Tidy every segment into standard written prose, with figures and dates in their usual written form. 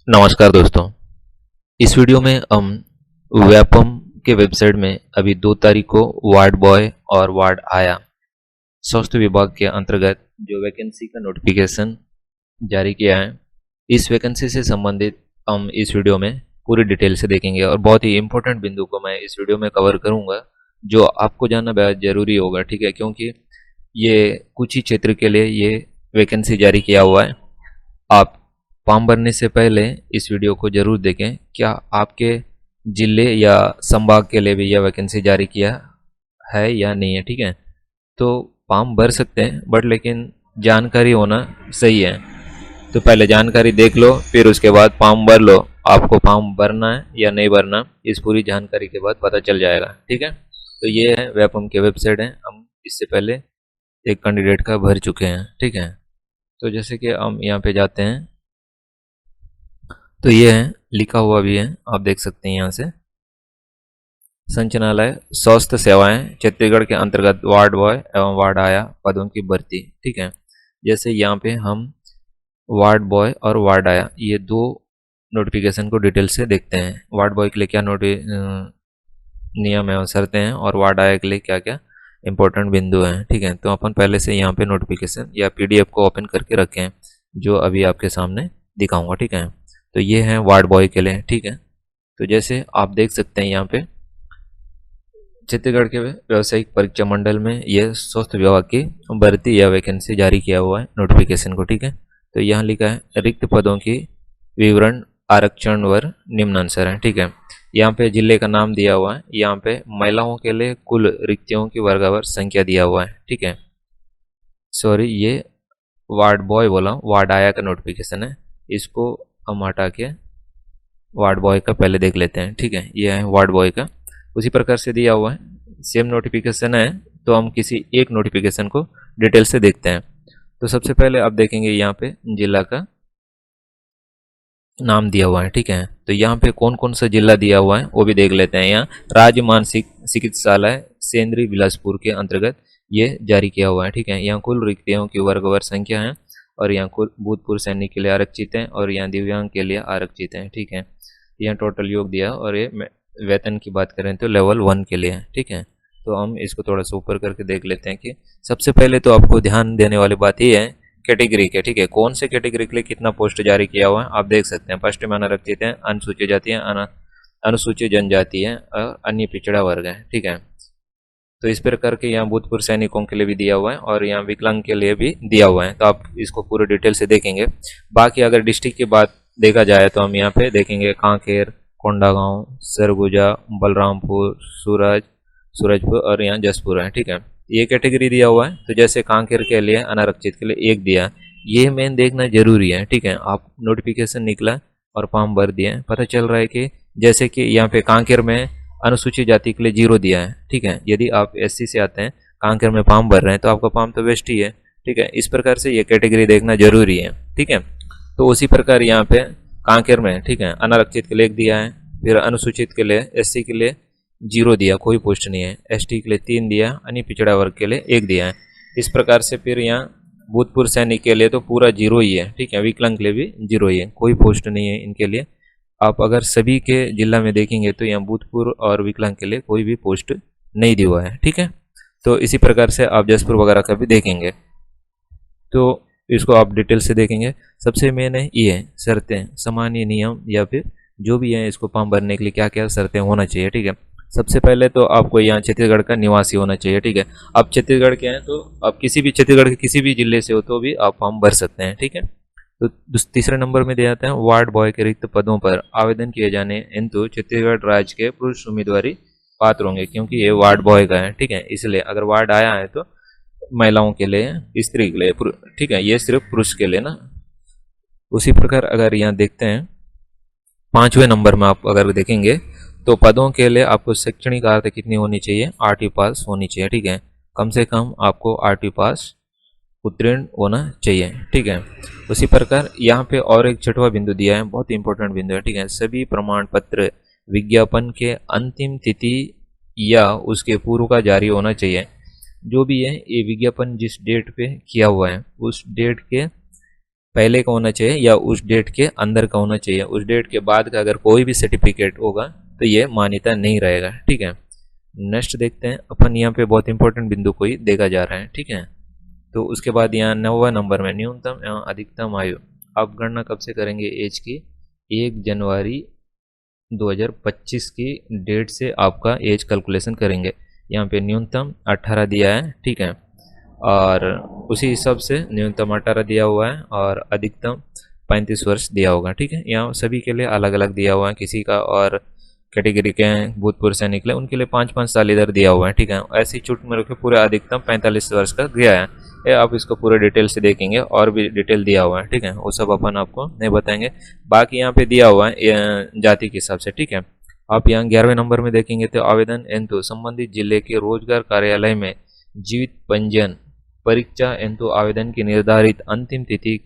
नमस्कार दोस्तों। इस वीडियो में हम व्यापम के वेबसाइट में अभी 2 तारीख को वार्ड बॉय और वार्ड आया स्वास्थ्य विभाग के अंतर्गत जो वैकेंसी का नोटिफिकेशन जारी किया है, इस वैकेंसी से संबंधित हम इस वीडियो में पूरी डिटेल से देखेंगे और बहुत ही इंपॉर्टेंट बिंदु को मैं इस वीडियो में कवर करूंगा जो आपको जानना बेहद जरूरी होगा। ठीक है, क्योंकि ये कुछ ही क्षेत्र के लिए ये वैकेंसी जारी किया हुआ है। आप फॉर्म भरने से पहले इस वीडियो को जरूर देखें, क्या आपके जिले या संभाग के लिए भी यह वैकेंसी जारी किया है या नहीं है। ठीक है, तो फॉर्म भर सकते हैं बट लेकिन जानकारी होना सही है। तो पहले जानकारी देख लो, फिर उसके बाद फॉर्म भर लो। आपको फॉर्म भरना है या नहीं भरना, इस पूरी जानकारी के बाद पता चल जाएगा। ठीक है, तो ये है व्यापम के वेबसाइट है। हम इससे पहले एक कैंडिडेट का भर चुके हैं। ठीक है, तो जैसे कि हम यहाँ पे जाते हैं तो ये है, लिखा हुआ भी है, आप देख सकते हैं यहाँ से। संचालनालय स्वास्थ्य सेवाएं छत्तीसगढ़ के अंतर्गत वार्ड बॉय एवं वार्ड आया पदों की भर्ती। ठीक है, जैसे यहाँ पे हम वार्ड बॉय और वार्ड आया ये दो नोटिफिकेशन को डिटेल से देखते हैं। वार्ड बॉय के लिए क्या नियम एवं शर्तें हैं और वार्ड आया के लिए क्या क्या इंपॉर्टेंट बिंदु हैं। ठीक है, तो अपन पहले से यहाँ पे नोटिफिकेशन या पीडीएफ को ओपन करके रखें जो अभी आपके सामने दिखाऊंगा। ठीक है, तो ये है वार्ड बॉय के लिए। ठीक है, तो जैसे आप देख सकते हैं यहाँ पे छत्तीसगढ़ के व्यावसायिक परीक्षा मंडल में यह स्वास्थ्य विभाग की भर्ती या वैकेंसी जारी किया हुआ है नोटिफिकेशन को। ठीक है, तो यहाँ लिखा है रिक्त पदों की विवरण आरक्षण वर निम्नानुसार है। ठीक है, यहाँ पे जिले का नाम दिया हुआ है। यहाँ पे महिलाओं के लिए कुल रिक्तियों की वर्गावर संख्या दिया हुआ है। ठीक है, सॉरी ये वार्ड बॉय बोला, वार्ड आया का नोटिफिकेशन है, इसको हम हटा के वार्ड बॉय का पहले देख लेते हैं। ठीक है, यह है वार्ड बॉय का, उसी प्रकार से दिया हुआ है। सेम नोटिफिकेशन है तो हम किसी एक नोटिफिकेशन को डिटेल से देखते हैं। तो सबसे पहले आप देखेंगे यहाँ पे जिला का नाम दिया हुआ है। ठीक है, तो यहाँ पे कौन कौन सा जिला दिया हुआ है वो भी देख लेते हैं। यहाँ राज्य मानसिक चिकित्सालय सेंद्री बिलासपुर के अंतर्गत ये जारी किया हुआ है। ठीक है, यहाँ कुल रिक्तियों की वर्गवार संख्या है और यहाँ कुल भूतपूर्व सैनिक के लिए आरक्षित है और यहाँ दिव्यांग के लिए आरक्षित है। ठीक है, यहाँ टोटल योग दिया और ये वेतन की बात करें तो लेवल 1 के लिए है। ठीक है, तो हम इसको थोड़ा सा ऊपर करके देख लेते हैं कि सबसे पहले तो आपको ध्यान देने वाली बात ये है कैटेगरी के। ठीक है, कौन से कैटेगरी के लिए कितना पोस्ट जारी किया हुआ है आप देख सकते हैं। फर्स्ट में अनारक्षित है, अनुसूचित जाति है, अनुसूचित जनजाति है और अन्य पिछड़ा वर्ग है। ठीक है, तो इस प्रकार के यहाँ भूतपूर्व सैनिकों के लिए भी दिया हुआ है और यहाँ विकलांग के लिए भी दिया हुआ है। तो आप इसको पूरे डिटेल से देखेंगे। बाकी अगर डिस्ट्रिक्ट की बात देखा जाए तो हम यहाँ पे देखेंगे कांकेर, कोंडागांव, सरगुजा, बलरामपुर, सूरजपुर और यहाँ जसपुर है। ठीक है, ये कैटेगरी दिया हुआ है। तो जैसे कांकेर के लिए अनारक्षित के लिए 1 दिया, ये मेन देखना जरूरी है। ठीक है, आप नोटिफिकेशन निकला और फॉर्म भर दिया, पता चल रहा है कि जैसे कि यहाँ पे कांकेर में अनुसूचित जाति के लिए 0 दिया है। ठीक है, यदि आप एससी से आते हैं कांकेर में फॉर्म भर रहे हैं तो आपका फॉर्म तो वेस्ट ही है। ठीक है, इस प्रकार से ये कैटेगरी देखना जरूरी है। ठीक है, तो उसी प्रकार यहाँ पे कांकेर में, ठीक है, अनारक्षित के लिए 1 दिया है, फिर अनुसूचित के लिए एससी के लिए 0 दिया, कोई पोस्ट नहीं है, एसटी के लिए 3 दिया, अन्य पिछड़ा वर्ग के लिए 1 दिया है। इस प्रकार से फिर यहाँ भूतपूर्व सैनिक के लिए तो पूरा 0 ही है। ठीक है, विकलांग के लिए भी 0 ही है, कोई पोस्ट नहीं है इनके लिए। आप अगर सभी के जिला में देखेंगे तो यहाँ भूतपूर्व और विकलांग के लिए कोई भी पोस्ट नहीं दिया हुआ है। ठीक है, तो इसी प्रकार से आप जसपुर वगैरह का भी देखेंगे तो इसको आप डिटेल से देखेंगे। सबसे मेन है ये शर्तें, सामान्य नियम या फिर जो भी है इसको फॉर्म भरने के लिए क्या क्या शर्तें होना चाहिए। ठीक है, सबसे पहले तो आपको यहाँ छत्तीसगढ़ का निवासी होना चाहिए। ठीक है, आप छत्तीसगढ़ के हैं तो आप किसी भी छत्तीसगढ़ के किसी भी जिले से हो तो भी आप फॉर्म भर सकते हैं। ठीक है, तो तीसरे नंबर में दिया जाता है वार्ड बॉय के रिक्त पदों पर आवेदन किए जाने हेतु छत्तीसगढ़ राज्य के पुरुष उम्मीदवारी पात्र होंगे, क्योंकि ये वार्ड बॉय का है। ठीक है, इसलिए अगर वार्ड आया है तो महिलाओं के लिए, स्त्री के लिए, ठीक है, ये सिर्फ पुरुष के लिए ना। उसी प्रकार अगर यहाँ देखते हैं 5वें नंबर में आप अगर देखेंगे तो पदों के लिए आपको शैक्षणिक अर्हता कितनी होनी चाहिए, 8वीं पास होनी चाहिए। ठीक है, कम से कम आपको 8वीं पास उत्तीर्ण होना चाहिए। ठीक है, उसी प्रकार यहाँ पे और एक 6वां बिंदु दिया है, बहुत इंपॉर्टेंट बिंदु है। ठीक है, सभी प्रमाण पत्र विज्ञापन के अंतिम तिथि या उसके पूर्व का जारी होना चाहिए। जो भी है ये विज्ञापन जिस डेट पे किया हुआ है उस डेट के पहले का होना चाहिए या उस डेट के अंदर का होना चाहिए। उस डेट के बाद का अगर कोई भी सर्टिफिकेट होगा तो ये मान्यता नहीं रहेगा, ठीक है। नेक्स्ट देखते हैं अपन, यहाँ पे बहुत इंपॉर्टेंट बिंदु को ही देखा जा रहा है, ठीक है। तो उसके बाद यहाँ 9वां नंबर में न्यूनतम एवं अधिकतम आयु, आप गणना कब से करेंगे एज की? 1 जनवरी 2025 की डेट से आपका एज कैलकुलेशन करेंगे। यहाँ पे न्यूनतम 18 दिया है, ठीक है, और उसी हिसाब से न्यूनतम 18 दिया हुआ है और अधिकतम 35 वर्ष दिया होगा, ठीक है। यहाँ सभी के लिए अलग अलग दिया हुआ है, किसी का और कैटेगरी के हैं भूतपूर्व सैनिक के लिए उनके लिए 5-5 साल इधर दिया हुआ है, ठीक है। ऐसी छूट में रखे पूरे अधिकतम 45 वर्ष का गया है। ये आप इसको पूरे डिटेल से देखेंगे और भी डिटेल दिया हुआ है, ठीक है, वो सब अपन आपको नहीं बताएंगे। बाकी यहाँ पे दिया हुआ है जाति के हिसाब से, ठीक है। आप यहाँ 11वें नंबर में देखेंगे तो आवेदन एंतु संबंधित जिले के रोजगार कार्यालय में जीवित पंजीयन परीक्षा एंतु आवेदन की निर्धारित अंतिम तिथि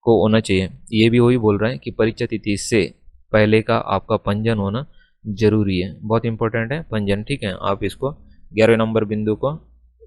को होना चाहिए। ये भी वही बोल रहा है कि परीक्षा तिथि से पहले का आपका पंजीयन होना जरूरी है, बहुत इंपॉर्टेंट है पंजीयन, ठीक है। आप इसको 11वें नंबर बिंदु को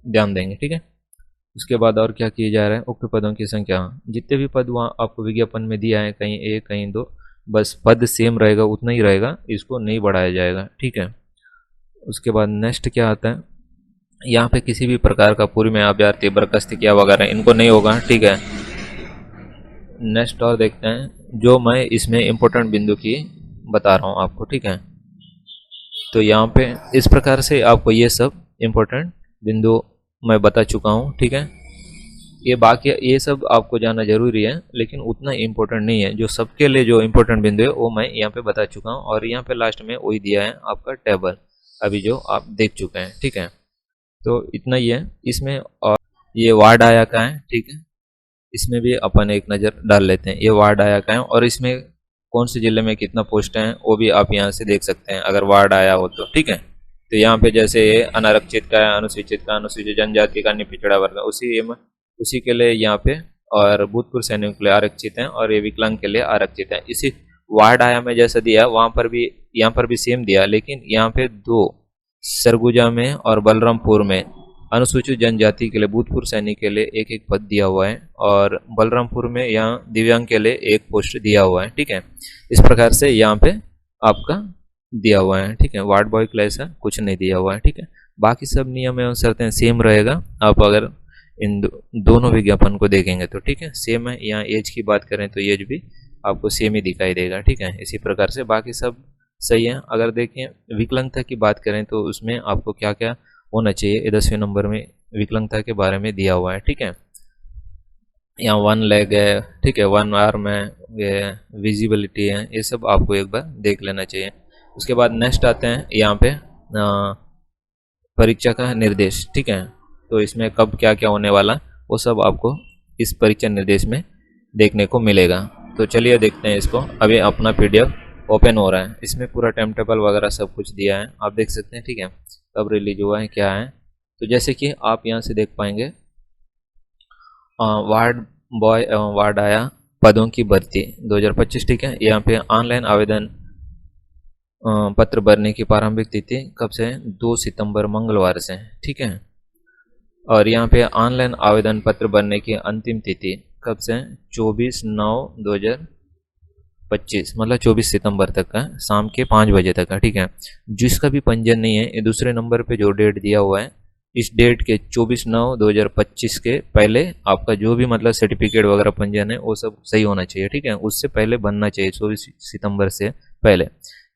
ध्यान देंगे, ठीक है। उसके बाद और क्या किया जा रहा है, उक्त पदों की संख्या, जितने भी पद वहाँ आपको विज्ञापन में दिया है, कहीं 1 कहीं 2, बस पद सेम रहेगा, उतना ही रहेगा, इसको नहीं बढ़ाया जाएगा, ठीक है। उसके बाद नेक्स्ट क्या आता है, यहाँ पे किसी भी प्रकार का पूर्व में आप जाती बर्खास्तगियाँ वगैरह इनको नहीं होगा, ठीक है। नेक्स्ट और देखते हैं, जो मैं इसमें इम्पोर्टेंट बिंदु की बता रहा हूँ आपको, ठीक है। तो यहाँ पे इस प्रकार से आपको ये सब इम्पोर्टेंट बिंदु मैं बता चुका हूँ, ठीक है। ये बाकी ये सब आपको जानना जरूरी है, लेकिन उतना इम्पोर्टेंट नहीं है। जो सबके लिए जो इम्पोर्टेंट बिंदु है वो मैं यहाँ पे बता चुका हूँ, और यहाँ पे लास्ट में वही दिया है आपका टेबल, अभी जो आप देख चुके हैं, ठीक है। तो इतना ही है इसमें। और ये वार्ड आया का है, ठीक है, इसमें भी अपन एक नज़र डाल लेते हैं। ये वार्ड आया का है और इसमें कौन से जिले में कितना पोस्ट हैं वो भी आप यहाँ से देख सकते हैं, अगर वार्ड आया हो तो, ठीक है। तो यहाँ पे जैसे अनारक्षित का है, अनुसूचित का, अनुसूचित जनजाति का, निपिछड़ा वर्ग, उसी के लिए यहाँ पे, और भूतपूर्व सैनिकों के लिए आरक्षित हैं, और ये विकलांग के लिए आरक्षित हैं। इसी वार्ड आया में जैसा दिया वहाँ पर भी, यहाँ पर भी सेम दिया, लेकिन यहाँ पे 2 सरगुजा में और बलरामपुर में अनुसूचित जनजाति के लिए भूतपूर्व सैनिक के लिए 1-1 पद दिया हुआ है, और बलरामपुर में यहाँ दिव्यांग के लिए 1 पोस्ट दिया हुआ है, ठीक है। इस प्रकार से यहाँ पे आपका दिया हुआ है, ठीक है। वार्ड बॉय के लिए ऐसा कुछ नहीं दिया हुआ है, ठीक है। बाकी सब नियम एवं शर्तें सेम रहेगा, आप अगर इन दोनों विज्ञापन को देखेंगे तो, ठीक है, सेम है। यहाँ एज की बात करें तो एज भी आपको सेम ही दिखाई देगा, ठीक है। इसी प्रकार से बाकी सब सही है। अगर देखें विकलांगता की बात करें तो उसमें आपको क्या क्या होना चाहिए, 10वें नंबर में विकलांगता के बारे में दिया हुआ है, ठीक है। यहाँ 1 लेग है, ठीक है, 1 आर्म है, ये विजिबिलिटी है, ये सब आपको एक बार देख लेना चाहिए। उसके बाद नेक्स्ट आते हैं यहाँ पे परीक्षा का निर्देश, ठीक है। तो इसमें कब क्या क्या होने वाला वो सब आपको इस परीक्षा निर्देश में देखने को मिलेगा। तो चलिए देखते हैं इसको। अभी अपना PDF ओपन हो रहा है, इसमें पूरा टाइम टेबल वगैरह सब कुछ दिया है, आप देख सकते हैं, ठीक है, कब रिलीज हुआ है क्या है। तो जैसे कि आप यहाँ से देख पाएंगे वार्ड बॉय एवं वार्ड आया पदों की भर्ती 2025, ठीक है। यहाँ पे ऑनलाइन आवेदन पत्र भरने की प्रारंभिक तिथि कब से है, 2 सितंबर मंगलवार से, ठीक है। और यहाँ पे ऑनलाइन आवेदन पत्र भरने की अंतिम तिथि कब से है, 24/9/2025, मतलब 24 सितंबर तक का, शाम के 5 बजे तक का, ठीक है। जिसका भी पंजीयन नहीं है, ये दूसरे नंबर पे जो डेट दिया हुआ है, इस डेट के 24/9/2025 के पहले आपका जो भी मतलब सर्टिफिकेट वगैरह पंजीयन है वो सब सही होना चाहिए, ठीक है। उससे पहले बनना चाहिए, 24 सितंबर से पहले।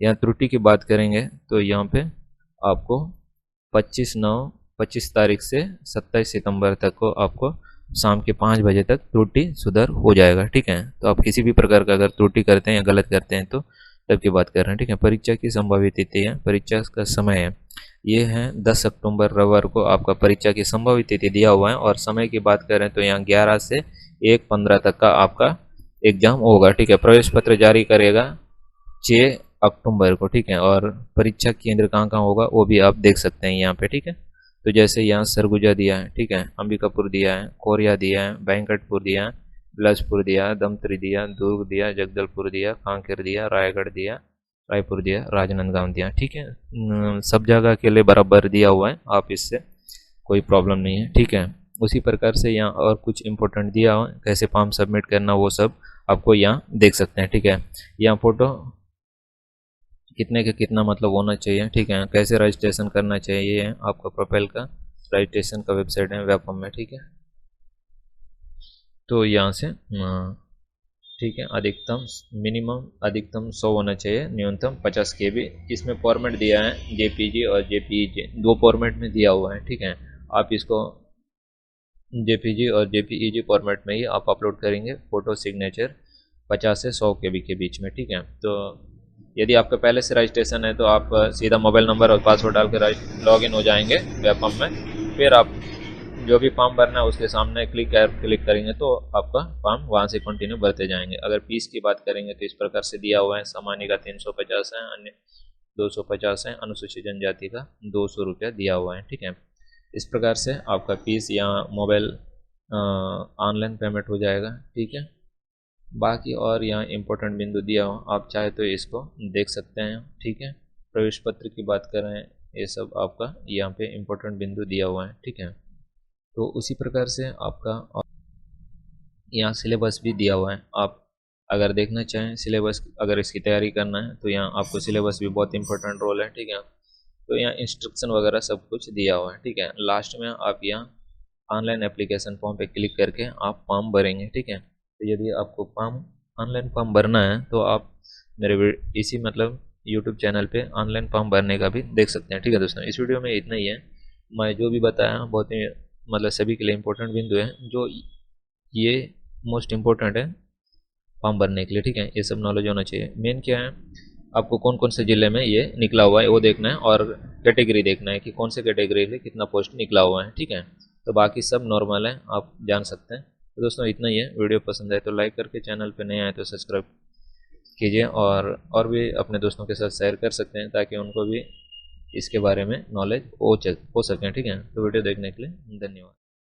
यहाँ त्रुटि की बात करेंगे तो यहाँ पे आपको 25 तारीख से 27 सितंबर तक को आपको शाम के 5 बजे तक त्रुटि सुधार हो जाएगा, ठीक है। तो आप किसी भी प्रकार का अगर त्रुटि करते हैं या गलत करते हैं तो तब की बात कर रहे हैं, ठीक है। परीक्षा की संभावित तिथि है, परीक्षा का समय है, ये है 10 अक्टूबर रविवार को आपका परीक्षा की संभावित तिथि दिया हुआ है। और समय की बात करें तो यहाँ 11 से 1:15 तक का आपका एग्जाम होगा, ठीक है। प्रवेश पत्र जारी करेगा 6 अक्टूबर को, ठीक है। और परीक्षा केंद्र कहाँ कहाँ होगा वो भी आप देख सकते हैं यहाँ पे, ठीक है। तो जैसे यहाँ सरगुजा दिया है, ठीक है, अंबिकापुर दिया है, कोरिया दिया है, वेंकटपुर दिया है, बिलासपुर दिया, दमतरी दिया, दुर्ग दिया, जगदलपुर दिया, कांकेर दिया, रायगढ़ दिया, रायपुर दिया, राजनांदगांव दिया, ठीक है। सब जगह के लिए बराबर दिया हुआ है, आप इससे कोई प्रॉब्लम नहीं है, ठीक है। उसी प्रकार से यहाँ और कुछ इंपॉर्टेंट दिया हुआ है, कैसे फॉर्म सबमिट करना वो सब आपको यहाँ देख सकते हैं। ठीक है, यहाँ फोटो कितने का कितना मतलब होना चाहिए। ठीक है, कैसे रजिस्ट्रेशन करना चाहिए, ये है आपका प्रोफाइल का रजिस्ट्रेशन का वेबसाइट है वेबफॉर्म में। ठीक है, तो यहाँ से ठीक है, अधिकतम मिनिमम अधिकतम 100 होना चाहिए, न्यूनतम 50 KB। इसमें फॉर्मेट दिया है JPG और JPEG, दो फॉर्मेट में दिया हुआ है। ठीक है, आप इसको JPG और JPEG फॉर्मेट में ही आप अपलोड करेंगे फोटो सिग्नेचर 50 से 100 KB के बीच में। ठीक है, तो यदि आपका पहले से रजिस्ट्रेशन है तो आप सीधा मोबाइल नंबर और पासवर्ड डाल के लॉगिन हो जाएंगे वेब फॉर्म में। फिर आप जो भी फॉर्म भरना है उसके सामने क्लिक करेंगे तो आपका फॉर्म वहाँ से कंटिन्यू भरते जाएंगे। अगर फीस की बात करेंगे तो इस प्रकार से दिया हुआ है, सामान्य का 350 है, अन्य 250 है, अनुसूचित जनजाति का 200 रुपया दिया हुआ है। ठीक है, इस प्रकार से आपका फीस या मोबाइल ऑनलाइन पेमेंट हो जाएगा। ठीक है, बाकी और यहाँ इम्पोर्टेंट बिंदु दिया हो, आप चाहे तो इसको देख सकते हैं। ठीक है, प्रवेश पत्र की बात करें, ये सब आपका यहाँ पे इम्पोर्टेंट बिंदु दिया हुआ है। ठीक है, तो उसी प्रकार से आपका यहाँ सिलेबस भी दिया हुआ है। आप अगर देखना चाहें सिलेबस, अगर इसकी तैयारी करना है तो यहाँ आपको सिलेबस भी बहुत इंपॉर्टेंट रोल है। ठीक है, तो यहाँ इंस्ट्रक्शन वगैरह सब कुछ दिया हुआ है। ठीक है, लास्ट में आप यहाँ ऑनलाइन एप्लीकेशन फॉर्म पे क्लिक करके आप फॉर्म भरेंगे। ठीक है, तो यदि आपको फॉर्म ऑनलाइन फॉर्म भरना है तो आप मेरे इसी मतलब यूट्यूब चैनल पे ऑनलाइन फॉर्म भरने का भी देख सकते हैं। ठीक है दोस्तों, इस वीडियो में इतना ही है। मैं जो भी बताया बहुत ही मतलब सभी के लिए इम्पोर्टेंट बिंदु है, जो ये मोस्ट इम्पोर्टेंट है फॉर्म भरने के लिए। ठीक है, ये सब नॉलेज होना चाहिए। मेन क्या है, आपको कौन कौन से ज़िले में ये निकला हुआ है वो देखना है, और कैटेगरी देखना है कि कौन से कैटेगरी में कितना पोस्ट निकला हुआ है। ठीक है, तो बाकी सब नॉर्मल है, आप जान सकते हैं। तो दोस्तों इतना ही है, वीडियो पसंद आए तो लाइक करके, चैनल पे नए आए तो सब्सक्राइब कीजिए, और भी अपने दोस्तों के साथ शेयर कर सकते हैं ताकि उनको भी इसके बारे में नॉलेज हो सके। ठीक है, तो वीडियो देखने के लिए धन्यवाद।